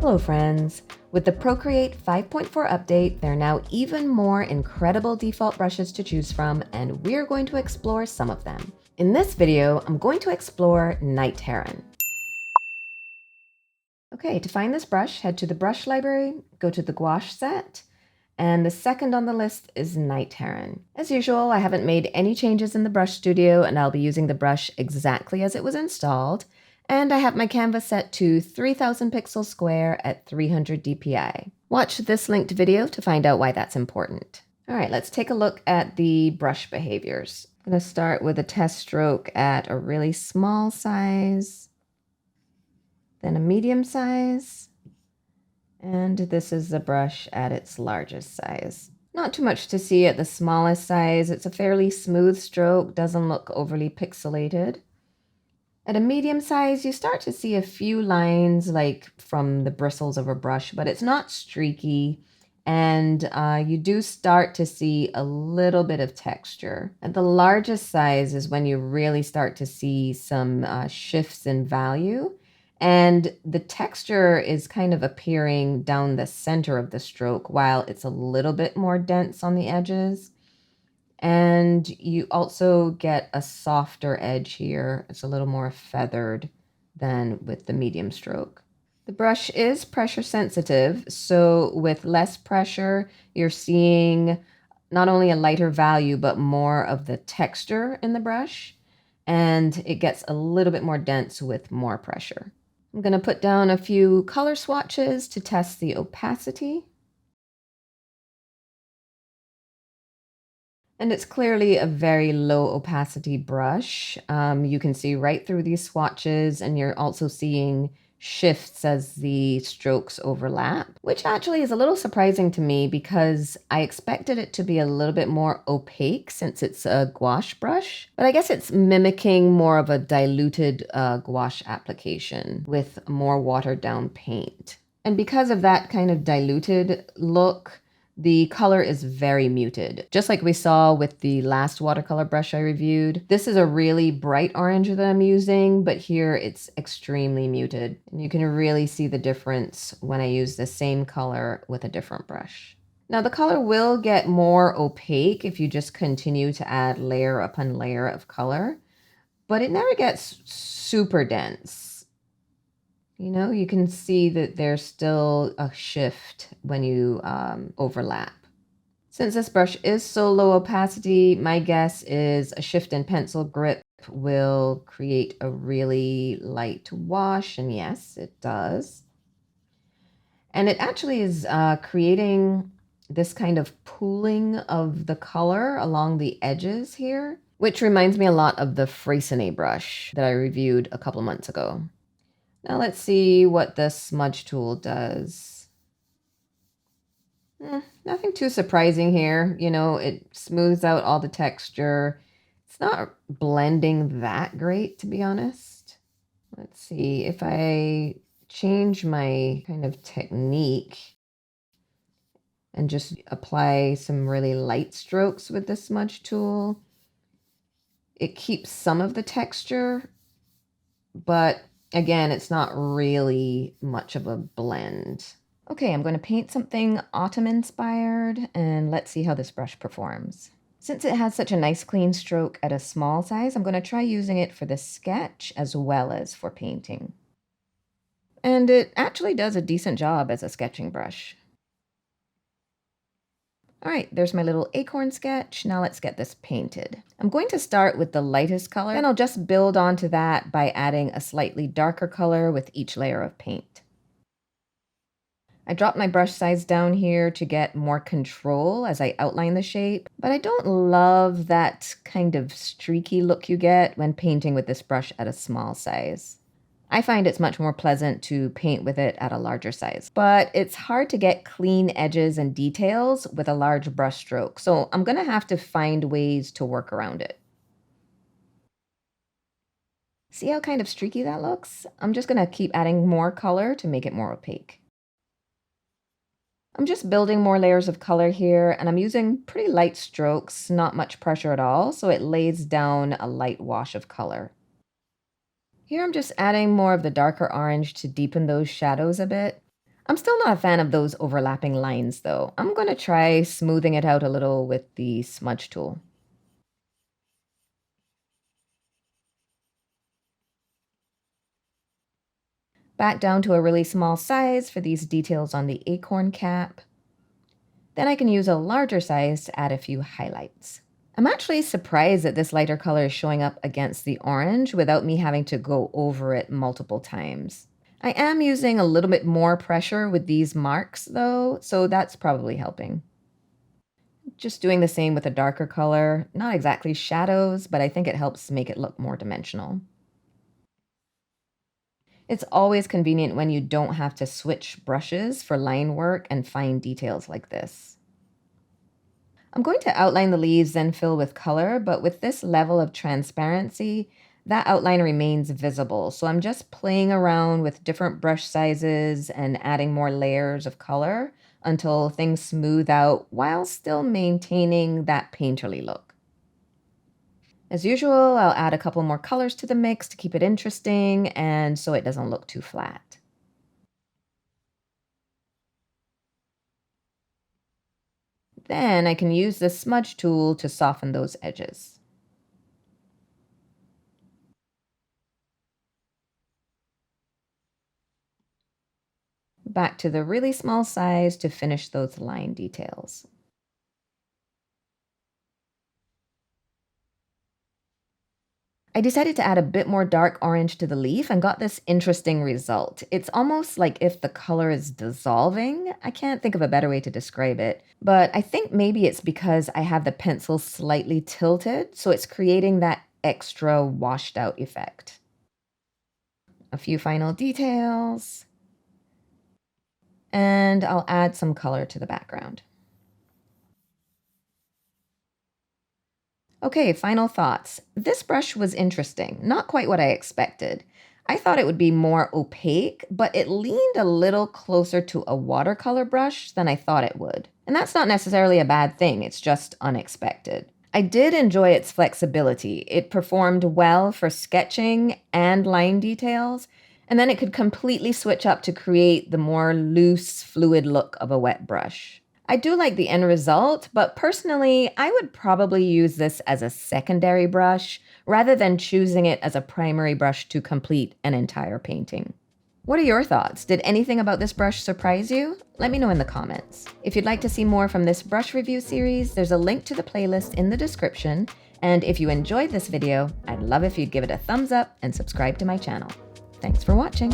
Hello friends! With the Procreate 5.4 update, there are now even more incredible default brushes to choose from, and we're going to explore some of them. In this video, I'm going to explore Heron. Okay, to find this brush, head to the brush library, go to the gouache set, and the second on the list is Heron. As usual, I haven't made any changes in the brush studio, and I'll be using the brush exactly as it was installed. And I have my canvas set to 3000 pixels square at 300 dpi. Watch this linked video to find out why that's important. All right, let's take a look at the brush behaviors. I'm going to start with a test stroke at a really small size, then a medium size, and this is the brush at its largest size. Not too much to see at the smallest size. It's a fairly smooth stroke, doesn't look overly pixelated. At a medium size, you start to see a few lines like from the bristles of a brush, but it's not streaky. And you do start to see a little bit of texture. At the largest size is when you really start to see some shifts in value. And the texture is kind of appearing down the center of the stroke while it's a little bit more dense on the edges. And you also get a softer edge here. It's a little more feathered than with the medium stroke. The brush is pressure sensitive, so with less pressure, you're seeing not only a lighter value, but more of the texture in the brush, and it gets a little bit more dense with more pressure. I'm going to put down a few color swatches to test the opacity. And it's clearly a very low opacity brush. You can see right through these swatches, and you're also seeing shifts as the strokes overlap, which actually is a little surprising to me because I expected it to be a little bit more opaque since it's a gouache brush. But I guess it's mimicking more of a diluted gouache application with more watered down paint. And because of that kind of diluted look, the color is very muted, just like we saw with the last watercolor brush I reviewed. This is a really bright orange that I'm using, but here it's extremely muted. And you can really see the difference when I use the same color with a different brush. Now the color will get more opaque if you just continue to add layer upon layer of color, but it never gets super dense. You know, you can see that there's still a shift when you overlap. Since this brush is so low opacity, my guess is a shift in pencil grip will create a really light wash, and yes, it does. And it actually is creating this kind of pooling of the color along the edges here, which reminds me a lot of the Freycinet brush that I reviewed a couple months ago. Now let's see what the smudge tool does. Nothing too surprising here. You know, it smooths out all the texture. It's not blending that great, to be honest. Let's see if I change my kind of technique and just apply some really light strokes with the smudge tool. It keeps some of the texture, but again, it's not really much of a blend. Okay, I'm going to paint something autumn inspired, and let's see how this brush performs. Since it has such a nice clean stroke at a small size, I'm going to try using it for the sketch as well as for painting. And it actually does a decent job as a sketching brush. All right, there's my little acorn sketch. Now let's get this painted. I'm going to start with the lightest color, and I'll just build onto that by adding a slightly darker color with each layer of paint. I dropped my brush size down here to get more control as I outline the shape, but I don't love that kind of streaky look you get when painting with this brush at a small size. I find it's much more pleasant to paint with it at a larger size, but it's hard to get clean edges and details with a large brush stroke, so I'm going to have to find ways to work around it. See how kind of streaky that looks? I'm just going to keep adding more color to make it more opaque. I'm just building more layers of color here, and I'm using pretty light strokes, not much pressure at all, so it lays down a light wash of color. Here I'm just adding more of the darker orange to deepen those shadows a bit. I'm still not a fan of those overlapping lines though. I'm going to try smoothing it out a little with the smudge tool. Back down to a really small size for these details on the acorn cap. Then I can use a larger size to add a few highlights. I'm actually surprised that this lighter color is showing up against the orange without me having to go over it multiple times. I am using a little bit more pressure with these marks though, so that's probably helping. Just doing the same with a darker color, not exactly shadows, but I think it helps make it look more dimensional. It's always convenient when you don't have to switch brushes for line work and fine details like this. I'm going to outline the leaves then fill with color, but with this level of transparency, that outline remains visible. So I'm just playing around with different brush sizes and adding more layers of color until things smooth out while still maintaining that painterly look. As usual, I'll add a couple more colors to the mix to keep it interesting and so it doesn't look too flat. Then I can use the smudge tool to soften those edges. Back to the really small size to finish those line details. I decided to add a bit more dark orange to the leaf and got this interesting result. It's almost like if the color is dissolving. I can't think of a better way to describe it, but I think maybe it's because I have the pencil slightly tilted, so it's creating that extra washed out effect. A few final details, and I'll add some color to the background. Okay, final thoughts. This brush was interesting, not quite what I expected. I thought it would be more opaque, but it leaned a little closer to a watercolor brush than I thought it would. And that's not necessarily a bad thing, it's just unexpected. I did enjoy its flexibility. It performed well for sketching and line details, and then it could completely switch up to create the more loose, fluid look of a wet brush. I do like the end result, but personally, I would probably use this as a secondary brush rather than choosing it as a primary brush to complete an entire painting. What are your thoughts? Did anything about this brush surprise you? Let me know in the comments. If you'd like to see more from this brush review series, there's a link to the playlist in the description. And if you enjoyed this video, I'd love if you'd give it a thumbs up and subscribe to my channel. Thanks for watching.